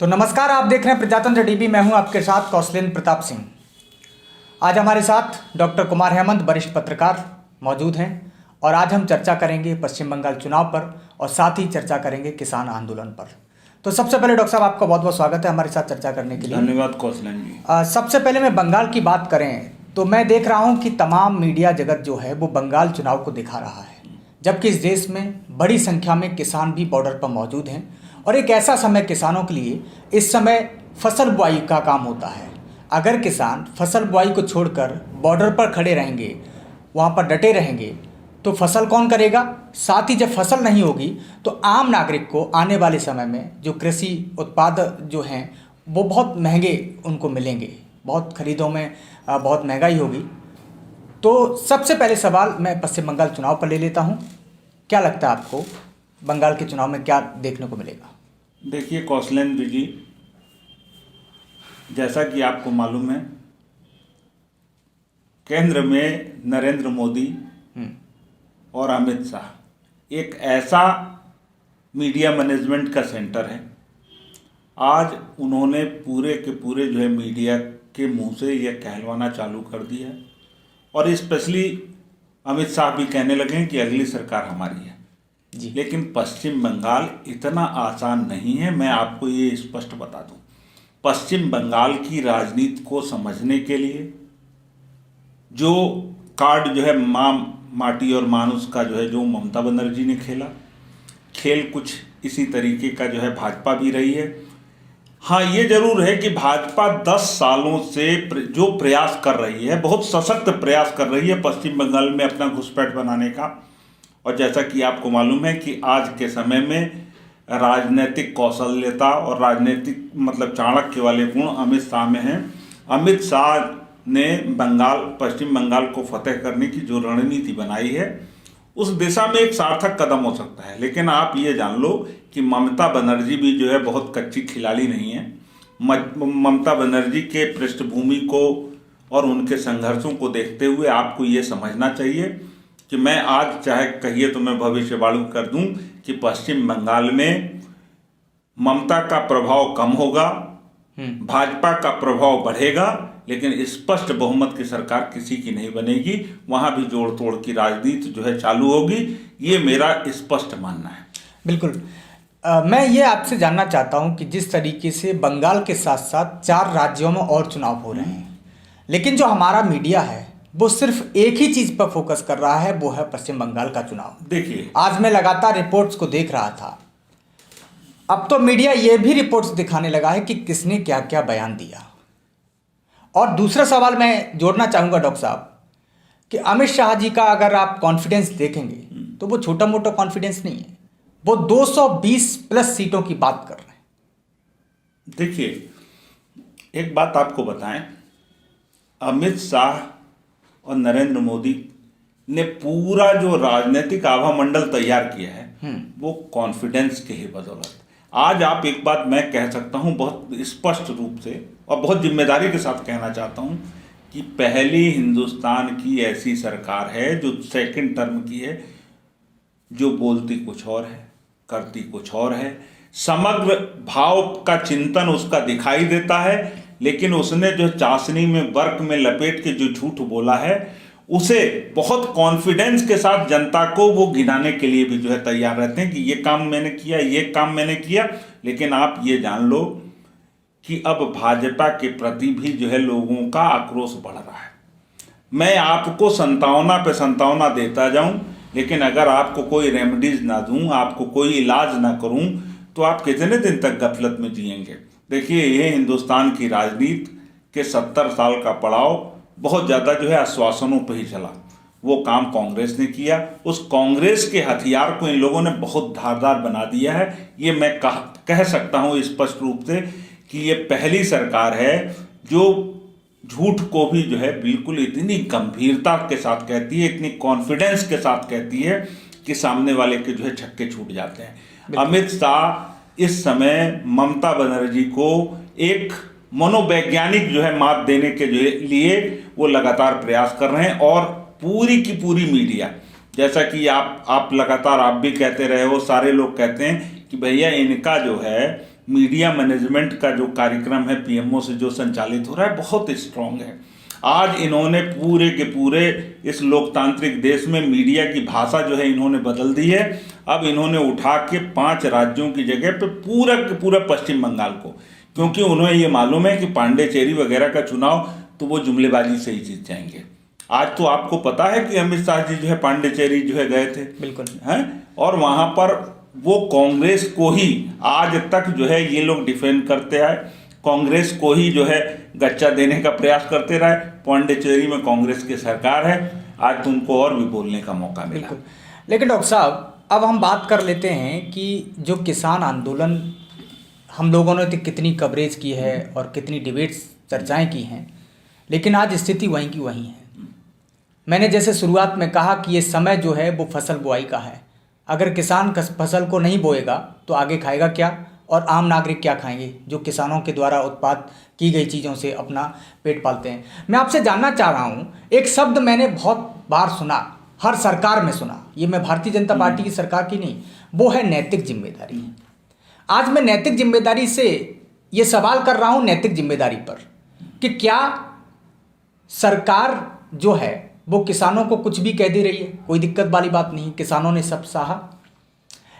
तो नमस्कार, आप देख रहे हैं प्रजातंत्र टीवी। मैं हूं आपके साथ कौशलेंद्र प्रताप सिंह। आज हमारे साथ डॉक्टर कुमार हेमंत वरिष्ठ पत्रकार मौजूद हैं और आज हम चर्चा करेंगे पश्चिम बंगाल चुनाव पर और साथ ही चर्चा करेंगे किसान आंदोलन पर। तो सबसे पहले डॉक्टर साहब, आपका बहुत बहुत स्वागत है हमारे साथ चर्चा करने के लिए। धन्यवाद कौशलेंद्र जी। सबसे पहले मैं बंगाल की बात करें तो मैं देख रहा हूँ कि तमाम मीडिया जगत जो है वो बंगाल चुनाव को दिखा रहा है, जबकि इस देश में बड़ी संख्या में किसान भी बॉर्डर पर मौजूद हैं और एक ऐसा समय किसानों के लिए इस समय फसल बुआई का काम होता है। अगर किसान फसल बुआई को छोड़कर बॉर्डर पर खड़े रहेंगे, वहाँ पर डटे रहेंगे, तो फसल कौन करेगा? साथ ही जब फसल नहीं होगी तो आम नागरिक को आने वाले समय में जो कृषि उत्पाद जो हैं वो बहुत महंगे उनको मिलेंगे, बहुत खरीदों में बहुत महंगाई होगी। तो सबसे पहले सवाल मैं पश्चिम बंगाल चुनाव पर ले लेता हूँ। क्या लगता है आपको बंगाल के चुनाव में क्या देखने को मिलेगा? देखिए कौशलेंद्र जी, जैसा कि आपको मालूम है, केंद्र में नरेंद्र मोदी और अमित शाह एक ऐसा मीडिया मैनेजमेंट का सेंटर है। आज उन्होंने पूरे के पूरे जो है मीडिया के मुंह से यह कहलवाना चालू कर दिया है और स्पेशली अमित शाह भी कहने लगे हैं कि अगली सरकार हमारी है जी। लेकिन पश्चिम बंगाल इतना आसान नहीं है। मैं आपको ये स्पष्ट बता दूं, पश्चिम बंगाल की राजनीति को समझने के लिए जो कार्ड जो है माटी और मानुस का जो है जो ममता बनर्जी ने खेला, खेल कुछ इसी तरीके का जो है भाजपा भी रही है। हाँ, ये जरूर है कि भाजपा 10 सालों से जो प्रयास कर रही है, बहुत सशक्त प्रयास कर रही है पश्चिम बंगाल में अपना घुसपैठ बनाने का। और जैसा कि आपको मालूम है कि आज के समय में राजनीतिक कौशल्यता और राजनीतिक चाणक्य वाले गुण अमित शाह में हैं। अमित शाह ने पश्चिम बंगाल को फतेह करने की जो रणनीति बनाई है उस दिशा में एक सार्थक कदम हो सकता है। लेकिन आप ये जान लो कि ममता बनर्जी भी जो है बहुत कच्ची खिलाड़ी नहीं है। ममता बनर्जी के पृष्ठभूमि को और उनके संघर्षों को देखते हुए आपको ये समझना चाहिए कि मैं आज चाहे कहिए तो मैं भविष्यवाणी कर दूं कि पश्चिम बंगाल में ममता का प्रभाव कम होगा, भाजपा का प्रभाव बढ़ेगा, लेकिन स्पष्ट बहुमत की सरकार किसी की नहीं बनेगी। वहां भी जोड़ तोड़ की राजनीति जो है चालू होगी, ये मेरा स्पष्ट मानना है। बिल्कुल। मैं ये आपसे जानना चाहता हूं कि जिस तरीके से बंगाल के साथ साथ 4 राज्यों में और चुनाव हो रहे हैं, लेकिन जो हमारा मीडिया है वो सिर्फ एक ही चीज पर फोकस कर रहा है, वो है पश्चिम बंगाल का चुनाव। देखिए, आज मैं लगातार रिपोर्ट्स को देख रहा था। अब तो मीडिया ये भी रिपोर्ट्स दिखाने लगा है कि किसने क्या क्या बयान दिया। और दूसरा सवाल मैं जोड़ना चाहूँगा डॉक्टर साहब कि अमित शाह जी का अगर आप कॉन्फिडेंस देखेंगे तो वो छोटा मोटा कॉन्फिडेंस नहीं है, वो 220 प्लस सीटों की बात कर रहे हैं। देखिए, एक बात आपको बताएं, अमित शाह और नरेंद्र मोदी ने पूरा जो राजनीतिक आभा मंडल तैयार किया है वो कॉन्फिडेंस के ही बदौलत। आज आप एक बात मैं कह सकता हूं बहुत स्पष्ट रूप से और बहुत जिम्मेदारी के साथ कहना चाहता हूं कि पहली हिंदुस्तान की ऐसी सरकार है जो सेकंड टर्म की है, जो बोलती कुछ और है, करती कुछ और है। समग्र भाव का चिंतन उसका दिखाई देता है, लेकिन उसने जो चाशनी में वर्क में लपेट के जो झूठ बोला है उसे बहुत कॉन्फिडेंस के साथ जनता को वो गिनाने के लिए भी जो है तैयार रहते हैं कि ये काम मैंने किया, ये काम मैंने किया। लेकिन आप ये जान लो कि अब भाजपा के प्रति भी जो है लोगों का आक्रोश बढ़ रहा है। मैं आपको संतावना पे संतावना देता जाऊं, लेकिन अगर आपको कोई रेमेडीज ना दूं, आपको कोई इलाज ना करूं, तो आप कितने दिन तक गफलत में जिएंगे? देखिए, ये हिंदुस्तान की राजनीति के 70 साल का पड़ाव बहुत ज़्यादा जो है आश्वासनों पर ही चला। वो काम कांग्रेस ने किया, उस कांग्रेस के हथियार को इन लोगों ने बहुत धारदार बना दिया है। ये मैं कह सकता हूँ स्पष्ट रूप से कि ये पहली सरकार है जो झूठ को भी जो है बिल्कुल इतनी गंभीरता के साथ कहती है, इतनी कॉन्फिडेंस के साथ कहती है कि सामने वाले के जो है छक्के छूट जाते हैं। अमित शाह इस समय ममता बनर्जी को एक मनोवैज्ञानिक जो है मात देने के लिए वो लगातार प्रयास कर रहे हैं। और पूरी की पूरी मीडिया, जैसा कि आप लगातार आप भी कहते रहे हो, सारे लोग कहते हैं कि भैया इनका जो है मीडिया मैनेजमेंट का जो कार्यक्रम है पीएमओ से जो संचालित हो रहा है बहुत स्ट्रांग है। आज इन्होंने पूरे के पूरे इस लोकतांत्रिक देश में मीडिया की भाषा जो है इन्होंने बदल दी है। अब इन्होंने उठा के 5 राज्यों की जगह पे पूरा के पूरा पश्चिम बंगाल को, क्योंकि उन्हें ये मालूम है कि पांडेचेरी वगैरह का चुनाव तो वो जुमलेबाजी से ही जीत जाएंगे। आज तो आपको पता है कि अमित शाह जी जो है पांडेचेरी जो है गए थे, बिल्कुल हैं, और वहां पर वो कांग्रेस को ही आज तक जो है ये लोग डिफेंड करते आए, कांग्रेस को ही जो है गच्चा देने का प्रयास करते रहे। पांडेचेरी में कांग्रेस की सरकार है, आज तुमको और भी बोलने का मौका मिला। बिल्कुल। लेकिन डॉक्टर साहब, अब हम बात कर लेते हैं कि जो किसान आंदोलन हम लोगों ने तो कितनी कवरेज की है और कितनी डिबेट्स चर्चाएं की हैं, लेकिन आज स्थिति वहीं की वहीं है। मैंने जैसे शुरुआत में कहा कि ये समय जो है वो फसल बुआई का है। अगर किसान फसल को नहीं बोएगा तो आगे खाएगा क्या, और आम नागरिक क्या खाएंगे जो किसानों के द्वारा उत्पाद की गई चीज़ों से अपना पेट पालते हैं। मैं आपसे जानना चाह रहा हूँ, एक शब्द मैंने बहुत बार सुना, हर सरकार में सुना, ये मैं भारतीय जनता पार्टी की सरकार की नहीं, वो है नैतिक जिम्मेदारी। आज मैं नैतिक जिम्मेदारी से ये सवाल कर रहा हूँ, नैतिक जिम्मेदारी पर, कि क्या सरकार जो है वो किसानों को कुछ भी कह दे रही है, कोई दिक्कत वाली बात नहीं, किसानों ने सब सहा,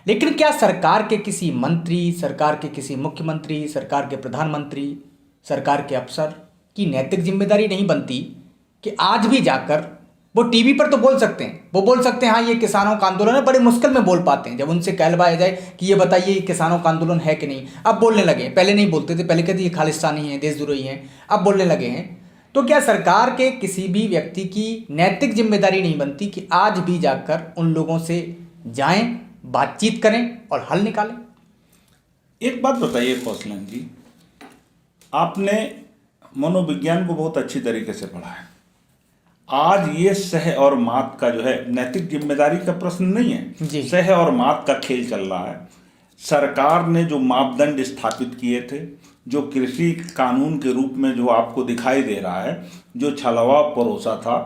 लेकिन क्या सरकार के किसी मंत्री, सरकार के किसी मुख्यमंत्री, सरकार के प्रधानमंत्री, सरकार के अफसर की नैतिक जिम्मेदारी नहीं बनती कि आज भी जाकर वो टीवी पर तो बोल सकते हैं, वो बोल सकते हैं हाँ ये किसानों का आंदोलन है, बड़े मुश्किल में बोल पाते हैं। जब उनसे कहलवाया जाए कि ये बताइए ये किसानों का आंदोलन है कि नहीं, अब बोलने लगे, पहले नहीं बोलते थे, पहले कहते ये खालिस्तानी है, देशद्रोही हैं, अब बोलने लगे हैं। तो क्या सरकार के किसी भी व्यक्ति की नैतिक जिम्मेदारी नहीं बनती कि आज भी जाकर उन लोगों से जाएं, बातचीत करें और हल निकालें? एक बात बताइए कौशलन जी, आपने मनोविज्ञान को बहुत अच्छी तरीके से पढ़ा है। आज ये सह और मात का जो है नैतिक जिम्मेदारी का प्रश्न नहीं है, सह और मात का खेल चल रहा है। सरकार ने जो मापदंड स्थापित किए थे, जो कृषि कानून के रूप में जो आपको दिखाई दे रहा है, जो छलावा परोसा था,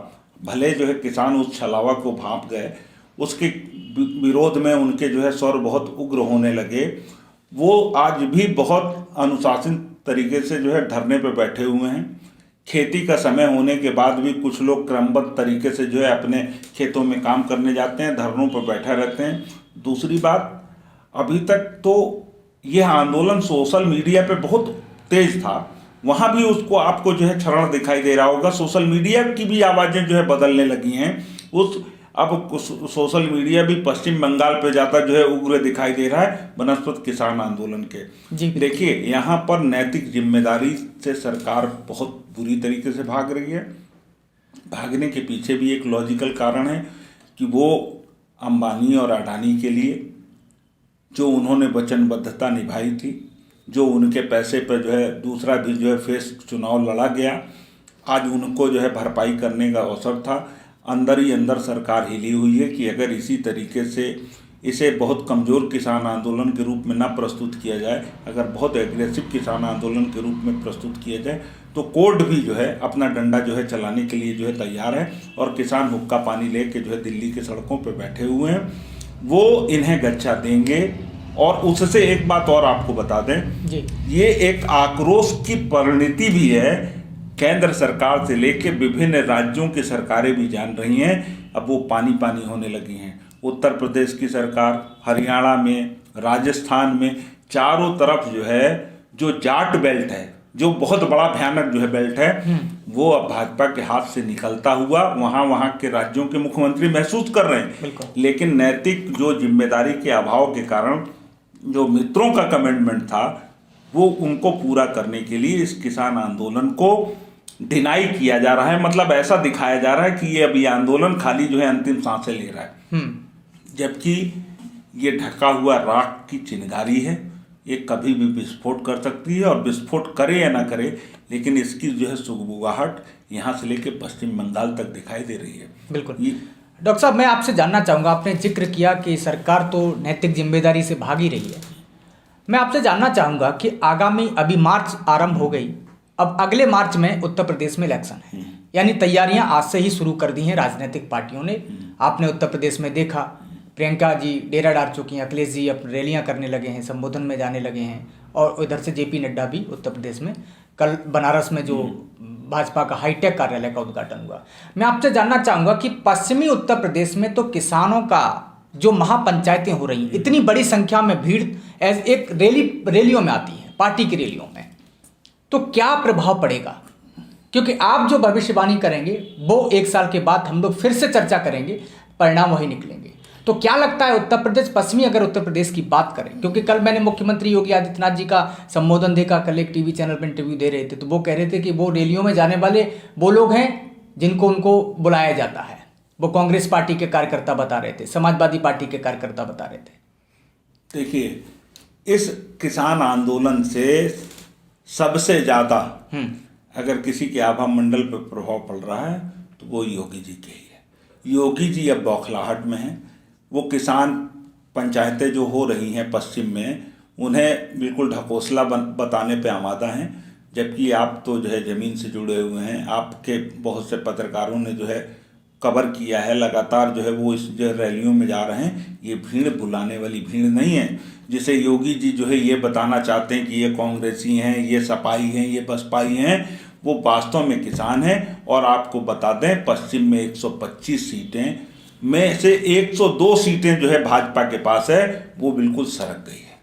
भले जो है किसान उस छलावा को भांप गए, उसके विरोध में उनके जो है स्वर बहुत उग्र होने लगे, वो आज भी बहुत अनुशासित तरीके से जो है धरने पे बैठे हुए हैं। खेती का समय होने के बाद भी कुछ लोग क्रमबद्ध तरीके से जो है अपने खेतों में काम करने जाते हैं, धरनों पर बैठे रहते हैं। दूसरी बात, अभी तक तो यह आंदोलन सोशल मीडिया पे बहुत तेज था, वहाँ भी उसको आपको जो है क्षरण दिखाई दे रहा होगा। सोशल मीडिया की भी आवाज़ें जो है बदलने लगी हैं। अब सोशल मीडिया भी पश्चिम बंगाल पे ज़्यादा जो है उग्र दिखाई दे रहा है बनस्पत किसान आंदोलन के। देखिए, यहाँ पर नैतिक जिम्मेदारी से सरकार बहुत बुरी तरीके से भाग रही है। भागने के पीछे भी एक लॉजिकल कारण है कि वो अंबानी और अडानी के लिए जो उन्होंने वचनबद्धता निभाई थी, जो उनके पैसे पर जो है दूसरा भी जो है फेस चुनाव लड़ा गया, आज उनको जो है भरपाई करने का अवसर था। अंदर ही अंदर सरकार हिली हुई है कि अगर इसी तरीके से इसे बहुत कमज़ोर किसान आंदोलन के रूप में ना प्रस्तुत किया जाए, अगर बहुत एग्रेसिव किसान आंदोलन के रूप में प्रस्तुत किया जाए, तो कोर्ट भी जो है अपना डंडा जो है चलाने के लिए जो है तैयार है। और किसान हुक्का पानी लेके जो है दिल्ली के सड़कों पर बैठे हुए हैं, वो इन्हें गच्चा देंगे। और उससे एक बात और आपको बता दें जी, ये एक आक्रोश की परिणति भी है। केंद्र सरकार से लेके विभिन्न राज्यों की सरकारें भी जान रही हैं, अब वो पानी पानी होने लगी हैं। उत्तर प्रदेश की सरकार, हरियाणा में, राजस्थान में, चारों तरफ जो है जो जाट बेल्ट है, जो बहुत बड़ा भयानक जो है बेल्ट है, वो अब भाजपा के हाथ से निकलता हुआ वहाँ के राज्यों के मुख्यमंत्री महसूस कर रहे हैं। लेकिन नैतिक जो जिम्मेदारी के अभाव के कारण जो मित्रों का कमिटमेंट था, वो उनको पूरा करने के लिए इस किसान आंदोलन को डिनाई किया जा रहा है। मतलब ऐसा दिखाया जा रहा है कि ये अभी आंदोलन खाली जो है अंतिम सांसें ले रहा है, जबकि ये ढका हुआ राख की चिंगारी है। ये कभी भी विस्फोट कर सकती है, और विस्फोट करे या ना करे, लेकिन इसकी जो है सुगबुगाहट यहाँ से लेकर पश्चिम बंगाल तक दिखाई दे रही है। बिल्कुल। डॉक्टर साहब, मैं आपसे जानना चाहूँगा, आपने जिक्र किया कि सरकार तो नैतिक जिम्मेदारी से भाग ही रही है। मैं आपसे जानना चाहूँगा कि आगामी अभी मार्च आरंभ हो गई, अब अगले मार्च में उत्तर प्रदेश में इलेक्शन है, यानी तैयारियां आज से ही शुरू कर दी हैं राजनीतिक पार्टियों ने। आपने उत्तर प्रदेश में देखा, प्रियंका जी डेरा डाल चुकी हैं, अखिलेश जी अब रैलियां करने लगे हैं, संबोधन में जाने लगे हैं, और उधर से जेपी नड्डा भी उत्तर प्रदेश में कल बनारस में जो भाजपा का हाईटेक कार्यालय का उद्घाटन हुआ। मैं आपसे जानना चाहूँगा कि पश्चिमी उत्तर प्रदेश में तो किसानों का जो महापंचायतें हो रही हैं, इतनी बड़ी संख्या में भीड़ एक रैलियों में आती है, पार्टी की रैलियों में, तो क्या प्रभाव पड़ेगा? क्योंकि आप जो भविष्यवाणी करेंगे वो 1 साल के बाद हम लोग फिर से चर्चा करेंगे, परिणाम वही निकलेंगे। तो क्या लगता है उत्तर प्रदेश, पश्चिमी अगर उत्तर प्रदेश की बात करें, क्योंकि कल मैंने मुख्यमंत्री योगी आदित्यनाथ जी का संबोधन देखा, कल एक टीवी चैनल पर इंटरव्यू दे रहे थे, तो वो कह रहे थे कि वो रैलियों में जाने वाले वो लोग हैं जिनको उनको बुलाया जाता है। वो कांग्रेस पार्टी के कार्यकर्ता बता रहे थे, समाजवादी पार्टी के कार्यकर्ता बता रहे थे। देखिए, इस किसान आंदोलन से सबसे ज़्यादा अगर किसी के आभा मंडल पर प्रभाव पड़ रहा है तो वो योगी जी के ही है। योगी जी अब बौखलाहट में हैं। वो किसान पंचायतें जो हो रही हैं पश्चिम में, उन्हें बिल्कुल ढकोसला बताने पे आमादा हैं, जबकि आप तो जो है ज़मीन से जुड़े हुए हैं। आपके बहुत से पत्रकारों ने जो है कवर किया है, लगातार जो है वो इस जो रैलियों में जा रहे हैं। ये भीड़ बुलाने वाली भीड़ नहीं है जिसे योगी जी जो है ये बताना चाहते हैं कि ये कांग्रेसी हैं, ये सपाई हैं, ये बसपाई हैं। वो वास्तव में किसान हैं। और आपको बता दें, पश्चिम में 125 सीटें में से 102 सीटें जो है भाजपा के पास है, वो बिल्कुल सरक गई है।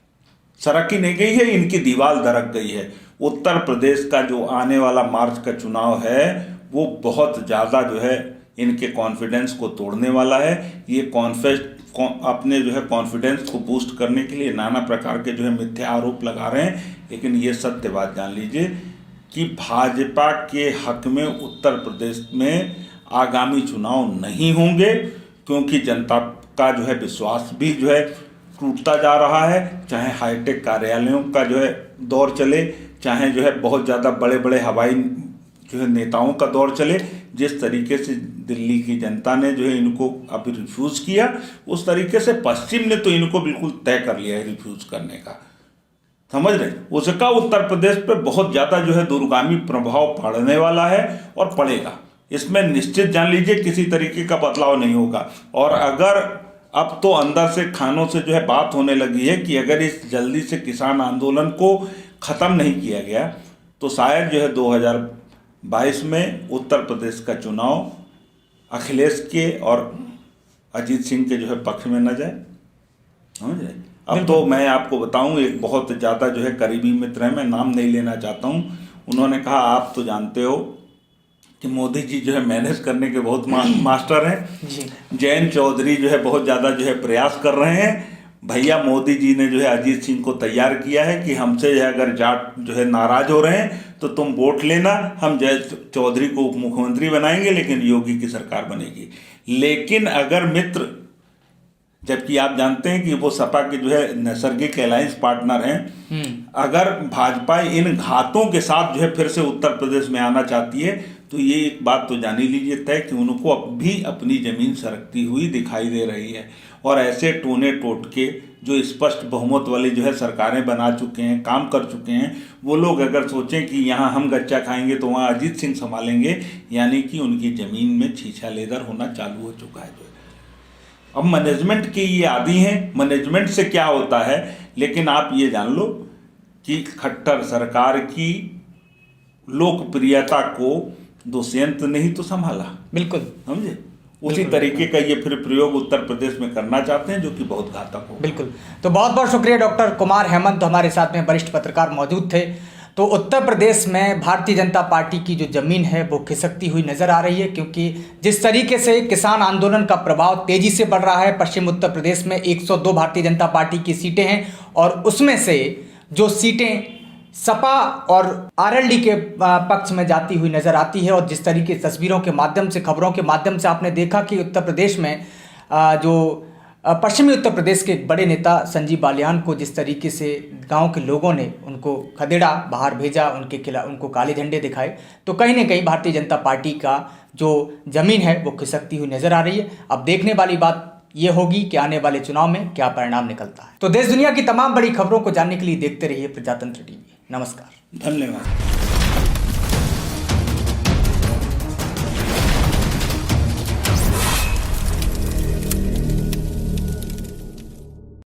सरक ही नहीं गई है, इनकी दीवार दरक गई है। उत्तर प्रदेश का जो आने वाला मार्च का चुनाव है वो बहुत ज़्यादा जो है इनके कॉन्फिडेंस को तोड़ने वाला है। ये अपने जो है कॉन्फिडेंस को बूस्ट करने के लिए नाना प्रकार के जो है मिथ्या आरोप लगा रहे हैं। लेकिन ये सत्य बात जान लीजिए कि भाजपा के हक में उत्तर प्रदेश में आगामी चुनाव नहीं होंगे, क्योंकि जनता का जो है विश्वास भी जो है टूटता जा रहा है। चाहे हाईटेक कार्यालयों का जो है दौर चले, चाहे जो है बहुत ज़्यादा बड़े बड़े हवाई जो है नेताओं का दौर चले, जिस तरीके से दिल्ली की जनता ने जो है इनको अभी रिफ्यूज़ किया, उस तरीके से पश्चिम ने तो इनको बिल्कुल तय कर लिया है रिफ्यूज़ करने का। समझ रहे? उसका उत्तर प्रदेश पे बहुत ज़्यादा जो है दूरगामी प्रभाव पड़ने वाला है और पड़ेगा। इसमें निश्चित जान लीजिए किसी तरीके का बदलाव नहीं होगा। और अगर अब तो अंदर से खानों से जो है बात होने लगी है कि अगर इस जल्दी से किसान आंदोलन को ख़त्म नहीं किया गया तो शायद जो है 2022 में उत्तर प्रदेश का चुनाव अखिलेश के और अजीत सिंह के जो है पक्ष में न जाए। समझ रहे? अब तो मैं आपको बताऊं, एक बहुत ज़्यादा जो है करीबी मित्र है, मैं नाम नहीं लेना चाहता हूं, उन्होंने कहा आप तो जानते हो कि मोदी जी जो है मैनेज करने के बहुत मास्टर हैं। जयंत चौधरी जो है बहुत ज़्यादा जो है प्रयास कर रहे हैं। भैया मोदी जी ने जो है अजीत सिंह को तैयार किया है कि हमसे जो है अगर जाट जो है नाराज़ हो रहे हैं तो तुम वोट लेना, हम जयंत चौधरी को उप मुख्यमंत्री बनाएंगे, लेकिन योगी की सरकार बनेगी। लेकिन अगर मित्र, जबकि आप जानते हैं कि वो सपा के जो है नैसर्गिक अलायंस पार्टनर हैं, अगर भाजपा इन घातों के साथ जो है फिर से उत्तर प्रदेश में आना चाहती है तो ये एक बात तो जान ही लीजिए तय कि उनको अब भी अपनी ज़मीन सरकती हुई दिखाई दे रही है। और ऐसे टोने टोटके जो स्पष्ट बहुमत वाली जो है सरकारें बना चुके हैं, काम कर चुके हैं, वो लोग अगर सोचें कि यहाँ हम गच्चा खाएंगे तो वहाँ अजीत सिंह संभालेंगे, यानी कि उनकी ज़मीन में छीछा लेदर होना चालू हो चुका है। अब मैनेजमेंट के ये आदी हैं, मैनेजमेंट से क्या होता है। लेकिन आप ये जान लो कि खट्टर सरकार की लोकप्रियता को दुष्यंत ने ही तो संभाला। बिल्कुल, समझे? उसी तरीके का ये फिर प्रयोग उत्तर प्रदेश में करना चाहते हैं, जो कि बहुत घातक हो। बिल्कुल। तो बहुत बहुत शुक्रिया डॉक्टर कुमार हेमंत, हमारे साथ में वरिष्ठ पत्रकार मौजूद थे। तो उत्तर प्रदेश में भारतीय जनता पार्टी की जो ज़मीन है वो खिसकती हुई नज़र आ रही है, क्योंकि जिस तरीके से किसान आंदोलन का प्रभाव तेज़ी से बढ़ रहा है, पश्चिम उत्तर प्रदेश में 102 भारतीय जनता पार्टी की सीटें हैं और उसमें से जो सीटें सपा और आरएलडी के पक्ष में जाती हुई नज़र आती है। और जिस तरीके तस्वीरों के माध्यम से, खबरों के माध्यम से आपने देखा कि उत्तर प्रदेश में जो पश्चिमी उत्तर प्रदेश के बड़े नेता संजीव बालियान को जिस तरीके से गांव के लोगों ने उनको खदेड़ा, बाहर भेजा, उनके खिलाफ उनको काले झंडे दिखाए, तो कहीं ना कहीं भारतीय जनता पार्टी का जो ज़मीन है वो खिसकती हुई नज़र आ रही है। अब देखने वाली बात ये होगी कि आने वाले चुनाव में क्या परिणाम निकलता है। तो देश दुनिया की तमाम बड़ी खबरों को जानने के लिए देखते रहिए प्रजातंत्र टीवी। नमस्कार, धन्यवाद।